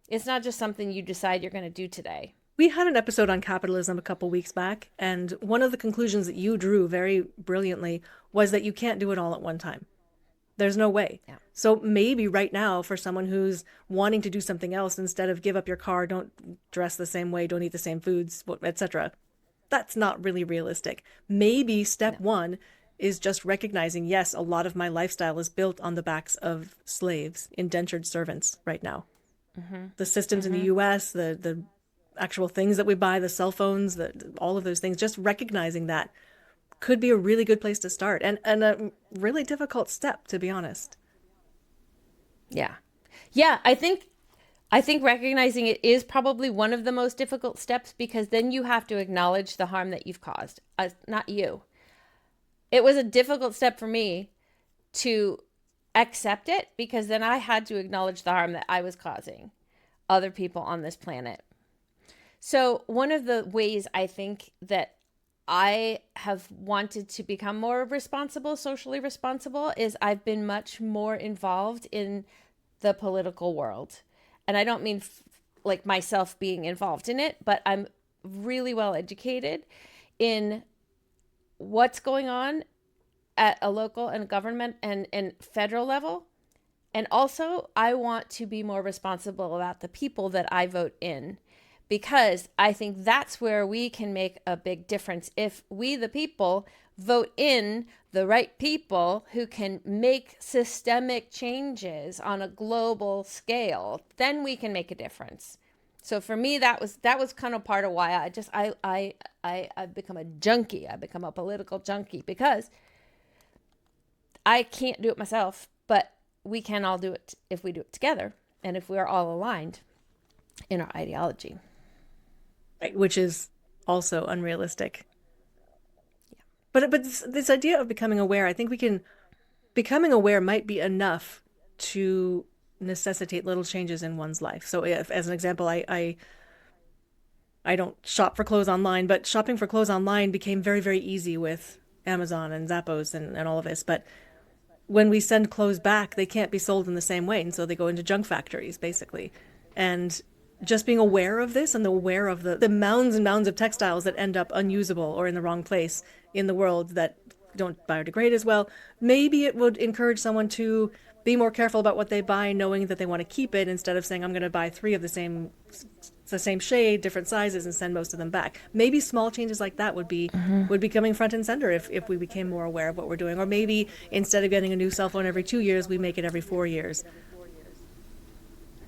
It's not just something you decide you're going to do today. We had an episode on capitalism a couple weeks back, and one of the conclusions that you drew very brilliantly was that you can't do it all at one time. There's no way. Yeah. So maybe right now, for someone who's wanting to do something else, instead of give up your car, don't dress the same way, don't eat the same foods, etc., that's not really realistic. Maybe step one is just recognizing, yes, a lot of my lifestyle is built on the backs of slaves, indentured servants right now. Mm-hmm. The systems in the US, the actual things that we buy, the cell phones, all of those things, just recognizing that could be a really good place to start, and a really difficult step, to be honest. Yeah. Yeah, I think recognizing it is probably one of the most difficult steps because then you have to acknowledge the harm that you've caused, not you. It was a difficult step for me to accept it because then I had to acknowledge the harm that I was causing other people on this planet. So one of the ways I think that I have wanted to become more responsible, socially responsible, is I've been much more involved in the political world. And I don't mean like myself being involved in it, but I'm really well educated in what's going on at a local and government and federal level. And also, I want to be more responsible about the people that I vote in, because I think that's where we can make a big difference. If we, the people, vote in the right people who can make systemic changes on a global scale, then we can make a difference. So for me, that was kind of part of why I've become a junkie. I've become a political junkie because I can't do it myself, but we can all do it if we do it together and if we're all aligned in our ideology. Right, which is also unrealistic. But this idea of becoming aware, I think becoming aware might be enough to necessitate little changes in one's life. So if, as an example, I don't shop for clothes online, but shopping for clothes online became very, very easy with Amazon and Zappos and all of this. But when we send clothes back, they can't be sold in the same way. And so they go into junk factories, basically. And just being aware of this and aware of the mounds and mounds of textiles that end up unusable or in the wrong place in the world that don't biodegrade as well, maybe it would encourage someone to be more careful about what they buy, knowing that they want to keep it instead of saying, I'm going to buy 3 of the same shade, different sizes, and send most of them back. Maybe small changes like that would be coming front and center if we became more aware of what we're doing. Or maybe instead of getting a new cell phone every 2 years, we make it every 4 years.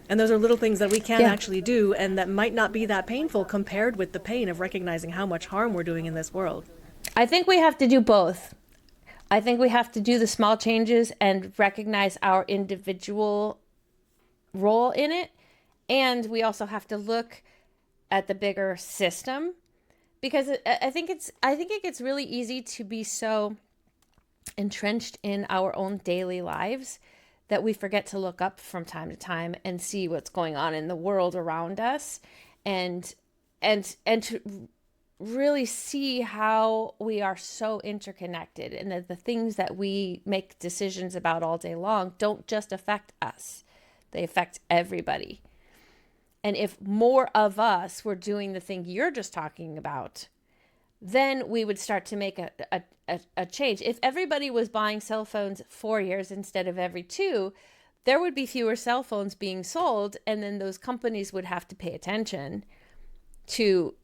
And those are little things that we can actually do and that might not be that painful compared with the pain of recognizing how much harm we're doing in this world. I think we have to do both. I think we have to do the small changes and recognize our individual role in it. And we also have to look at the bigger system, because I think it gets really easy to be so entrenched in our own daily lives that we forget to look up from time to time and see what's going on in the world around us, and to really see how we are so interconnected, and that the things that we make decisions about all day long don't just affect us, they affect everybody. And if more of us were doing the thing you're just talking about, then we would start to make a change. If everybody was buying cell phones 4 years instead of every 2, there would be fewer cell phones being sold, and then those companies would have to pay attention to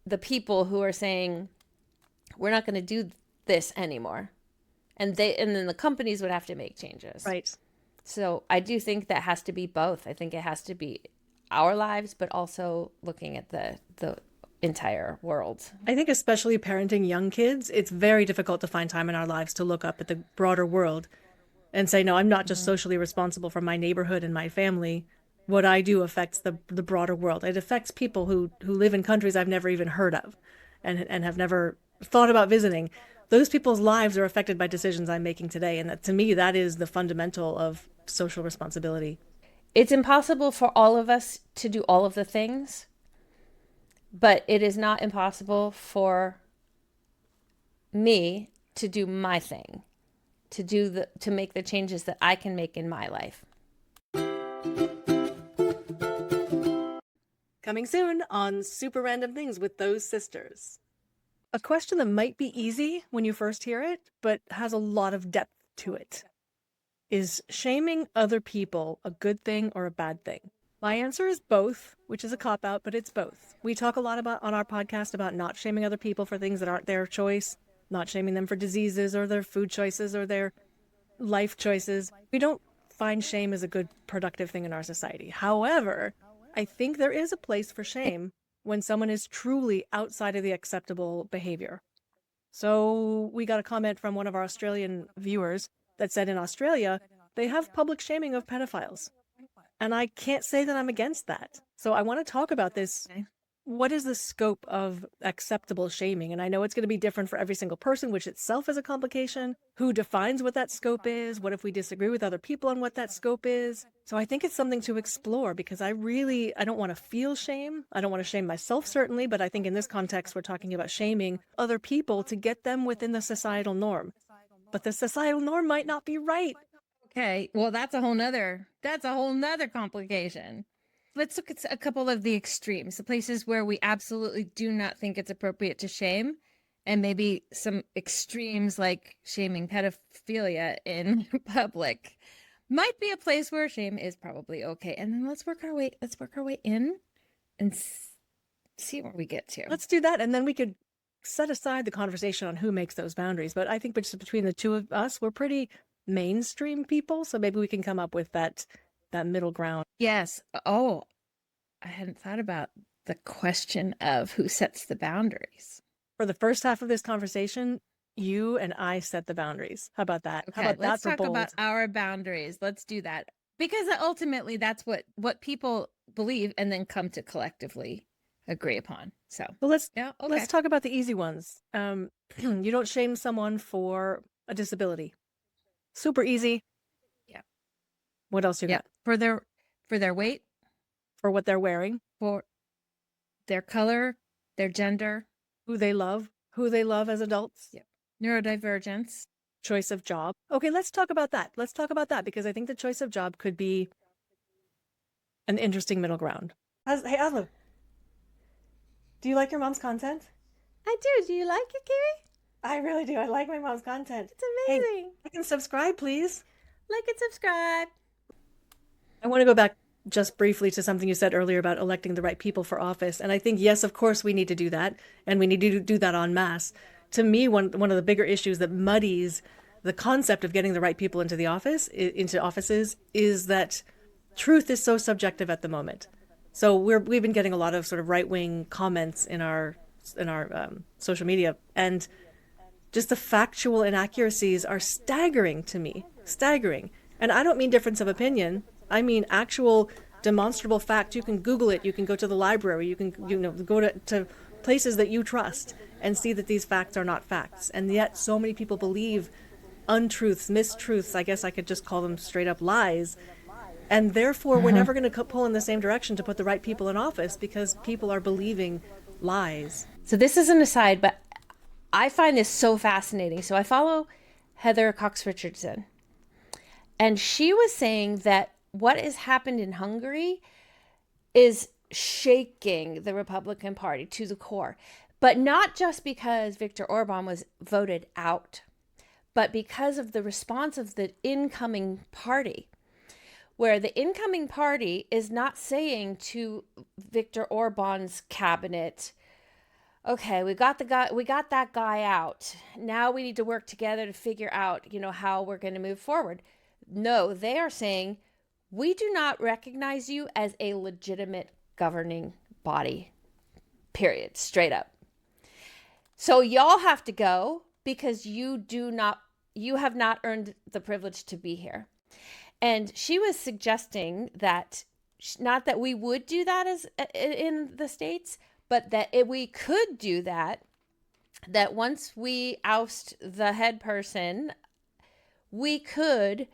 the people who are saying, we're not going to do this anymore. And then the companies would have to make changes. Right. So I do think that has to be both. I think it has to be our lives, but also looking at the entire world. I think especially parenting young kids, it's very difficult to find time in our lives to look up at the broader world and say, no, I'm not just socially responsible for my neighborhood and my family. What I do affects the broader world. It affects people who live in countries I've never even heard of and have never thought about visiting. Those people's lives are affected by decisions I'm making today. And that, to me, that is the fundamental of social responsibility. It's impossible for all of us to do all of the things, but it is not impossible for me to do my thing, to make the changes that I can make in my life. Coming soon on Super Random Things with Those Sisters. A question that might be easy when you first hear it, but has a lot of depth to it. Is shaming other people a good thing or a bad thing? My answer is both, which is a cop-out, but it's both. We talk a lot about on our podcast about not shaming other people for things that aren't their choice, not shaming them for diseases or their food choices or their life choices. We don't find shame as a good, productive thing in our society. However, I think there is a place for shame when someone is truly outside of the acceptable behavior. So we got a comment from one of our Australian viewers that said in Australia, they have public shaming of pedophiles. And I can't say that I'm against that. So I want to talk about this. What is the scope of acceptable shaming? And I know it's going to be different for every single person, which itself is a complication. Who defines what that scope is? What if we disagree with other people on what that scope is? So I think it's something to explore, because I don't want to feel shame. I don't want to shame myself, certainly, but I think in this context, we're talking about shaming other people to get them within the societal norm. But the societal norm might not be right. Okay, well, that's a whole nother complication. Let's look at a couple of the extremes, the places where we absolutely do not think it's appropriate to shame, and maybe some extremes like shaming pedophilia in public might be a place where shame is probably okay. And then let's work our way in and see where we get to. Let's do that, and then we could set aside the conversation on who makes those boundaries. But I think between the two of us, we're pretty mainstream people, so maybe we can come up with that middle ground. Yes. Oh, I hadn't thought about the question of who sets the boundaries. For the first half of this conversation, you and I set the boundaries. How about that? Okay, How about let's that for talk bold? about our boundaries. Let's do that. Because ultimately that's what people believe and then come to collectively agree upon. So, Well, let's yeah, okay. let's talk about the easy ones. You don't shame someone for a disability. Super easy. Yeah. What else you Yeah. got? For their weight, For what they're wearing, for their color, their gender, who they love as adults, yeah, neurodivergence. choice of job. Okay, let's talk about that. Let's talk about that because I think the choice of job could be an interesting middle ground. Hey, Aslu, do you like your mom's content? I do. Do you like it, Kiwi? I really do. I like my mom's content. It's amazing. Hey, I can subscribe, please. Like and subscribe. I want to go back just briefly to something you said earlier about electing the right people for office. And I think, yes, of course, we need to do that. And we need to do that en masse. To me, one of the bigger issues that muddies the concept of getting the right people into into offices is that truth is so subjective at the moment. So we've been getting a lot of sort of right-wing comments in our social media, and just the factual inaccuracies are staggering to me. Staggering. And I don't mean difference of opinion. I mean actual demonstrable fact. You can Google it. You can go to the library. You can go to places that you trust and see that these facts are not facts. And yet so many people believe untruths, mistruths. I guess I could just call them straight up lies. And therefore, we're never going to pull in the same direction to put the right people in office because people are believing lies. So this is an aside, but I find this so fascinating. So I follow Heather Cox Richardson, and she was saying that what has happened in Hungary is shaking the Republican Party to the core, but not just because Viktor Orban was voted out, but because of the response of the incoming party, where the incoming party is not saying to Viktor Orban's cabinet, okay, we got that guy out. Now we need to work together to figure out, how we're going to move forward. No, they are saying, we do not recognize you as a legitimate governing body, period, straight up. So y'all have to go because you have not earned the privilege to be here. And she was suggesting that not that we would do that as in the States, but that we could do that once we oust the head person, we could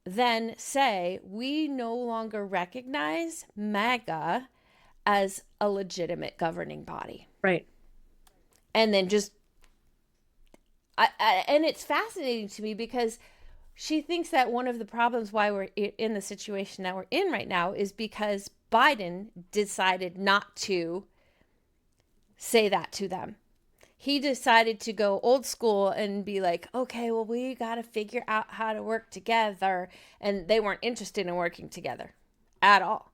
then say we no longer recognize MAGA as a legitimate governing body. Right. And then and it's fascinating to me because she thinks that one of the problems why we're in the situation that we're in right now is because Biden decided not to say that to them. He decided to go old school and be like, okay, well, we got to figure out how to work together. And they weren't interested in working together at all.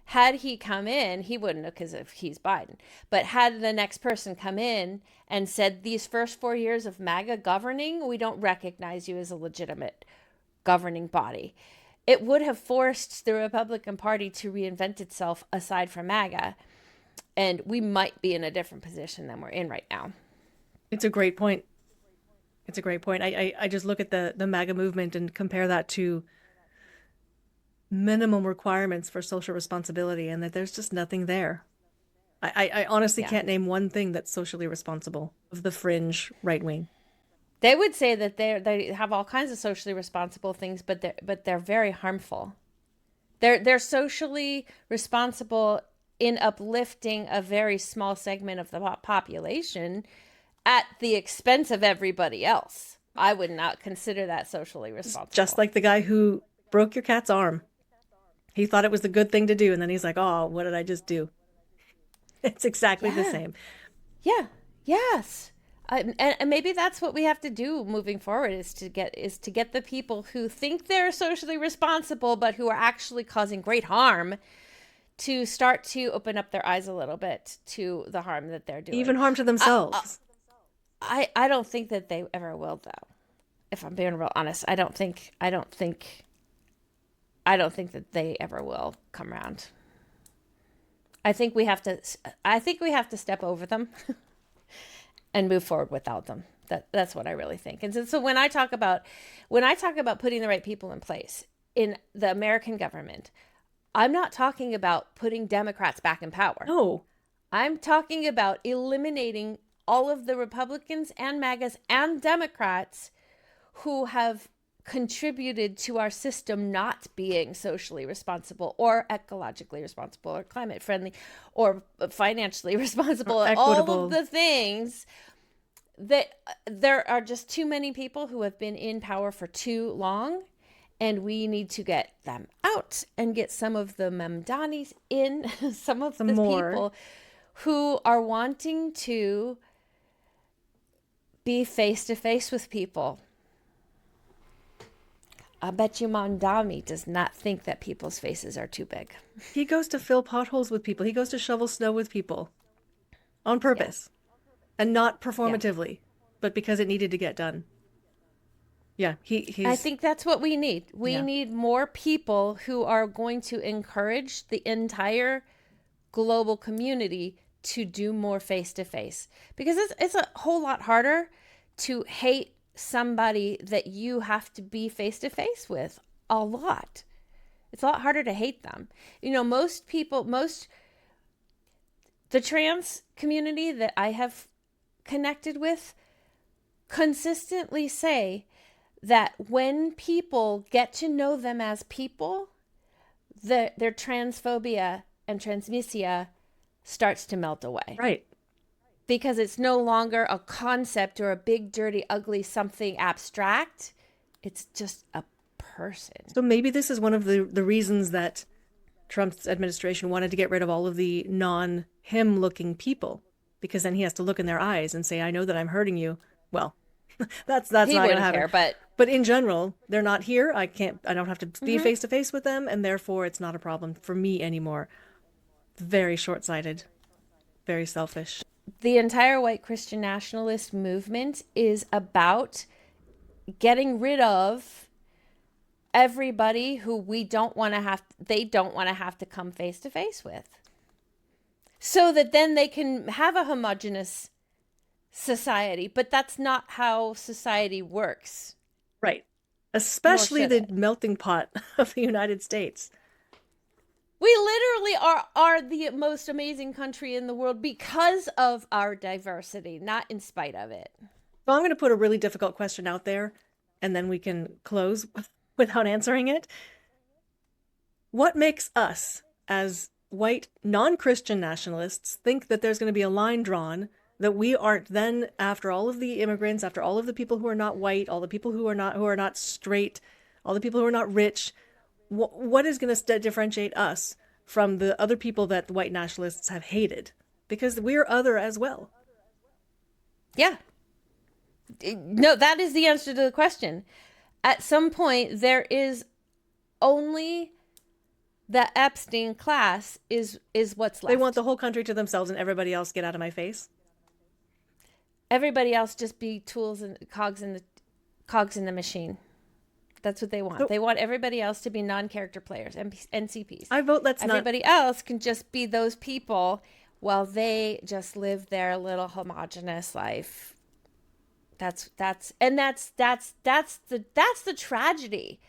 Had he come in, he wouldn't have because he's Biden. But had the next person come in and said, these first 4 years of MAGA governing, we don't recognize you as a legitimate governing body, it would have forced the Republican Party to reinvent itself aside from MAGA. And we might be in a different position than we're in right now. It's a great point. It's a great point. I just look at the MAGA movement and compare that to minimum requirements for social responsibility, and that there's just nothing there. I honestly can't name one thing that's socially responsible of the fringe right wing. They would say that they have all kinds of socially responsible things, but they're very harmful. They're socially responsible in uplifting a very small segment of the population at the expense of everybody else. I would not consider that socially responsible. Just like the guy who broke your cat's arm. He thought it was the good thing to do, and then he's like, oh, what did I just do? It's exactly the same. Yeah. Yes. And maybe that's what we have to do moving forward is to get the people who think they're socially responsible, but who are actually causing great harm, to start to open up their eyes a little bit to the harm that they're doing. Even harm to themselves. I don't think that they ever will, though. If I'm being real honest, I don't think that they ever will come around. I think we have to step over them and move forward without them. That's what I really think. And so when I talk about putting the right people in place in the American government, I'm not talking about putting Democrats back in power. No. I'm talking about eliminating all of the Republicans and MAGAs and Democrats who have contributed to our system not being socially responsible or ecologically responsible or climate friendly or financially responsible, Or all equitable. of the things that there are just too many people who have been in power for too long, and we need to get them out and get some of the Mamdanis in, some of the more. people who are wanting to be face to face with people. I bet you Mamdani does not think that people's faces are too big. He goes to fill potholes with people. He goes to shovel snow with people on purpose. And not performatively, but because it needed to get done. Yeah, he's... I think that's what we need. We need more people who are going to encourage the entire global community to do more face-to-face. Because it's a whole lot harder to hate somebody that you have to be face-to-face with a lot. It's a lot harder to hate them. You know, the trans community that I have connected with consistently say that when people get to know them as people, their transphobia and transmisia starts to melt away. Right. Because it's no longer a concept or a big, dirty, ugly something abstract. It's just a person. So maybe this is one of the reasons that Trump's administration wanted to get rid of all of the non-him looking people. Because then he has to look in their eyes and say, I know that I'm hurting you. Well, that's not going to happen. But in general, they're not here. I don't have to be face to face with them. And therefore it's not a problem for me anymore. Very short-sighted, very selfish. The entire white Christian nationalist movement is about getting rid of everybody who they don't want to have to come face to face with. So that then they can have a homogenous society. But that's not how society works. Right. Especially the it. melting pot of the United States. We literally are the most amazing country in the world because of our diversity, not in spite of it. So I'm going to put a really difficult question out there, and then we can close without answering it. What makes us, as white non-Christian nationalists, think that there's going to be a line drawn that we aren't then, after all of the immigrants, after all of the people who are not white, all the people who are not straight, all the people who are not rich, what is going to differentiate us from the other people that the white nationalists have hated? Because we're other as well. Yeah. No, that is the answer to the question. At some point, there is only the Epstein class is what's left. They want the whole country to themselves and everybody else get out of my face. Everybody else just be tools and cogs in the machine. That's what they want. So, they want everybody else to be non-character players, NCPs. I vote everybody else can just be those people while they just live their little homogenous life. That's the tragedy,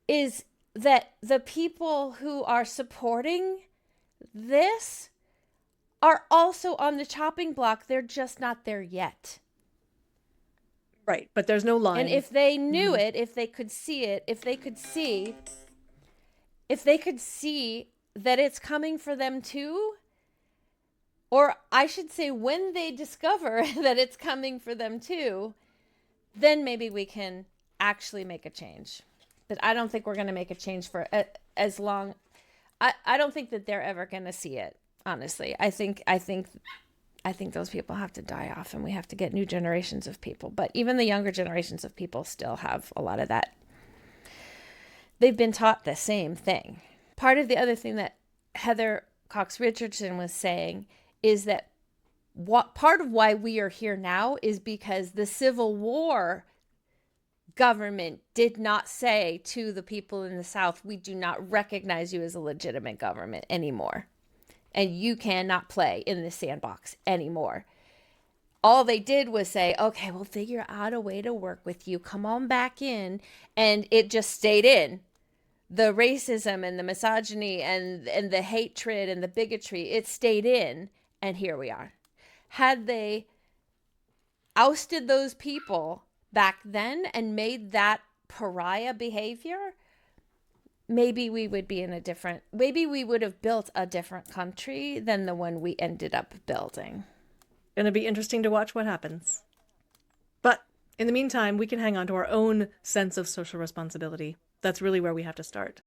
is that the people who are supporting this are also on the chopping block. They're just not there yet. Right, but there's no line. And if they knew it, if they could see it, if they could see that it's coming for them too, or I should say when they discover that it's coming for them too, then maybe we can actually make a change. But I don't think we're going to make a change for as long. I don't think that they're ever going to see it, honestly. I think those people have to die off and we have to get new generations of people. But even the younger generations of people still have a lot of that. They've been taught the same thing. Part of the other thing that Heather Cox Richardson was saying is that part of why we are here now is because the Civil War government did not say to the people in the South, we do not recognize you as a legitimate government anymore. And you cannot play in the sandbox anymore. All they did was say, okay, we'll figure out a way to work with you. Come on back in. And it just stayed in. The racism and the misogyny and the hatred and the bigotry, it stayed in. And here we are. Had they ousted those people back then and made that pariah behavior, maybe we would be in a different, maybe we would have built a different country than the one we ended up building. Going to be interesting to watch what happens. But in the meantime, we can hang on to our own sense of social responsibility. That's really where we have to start.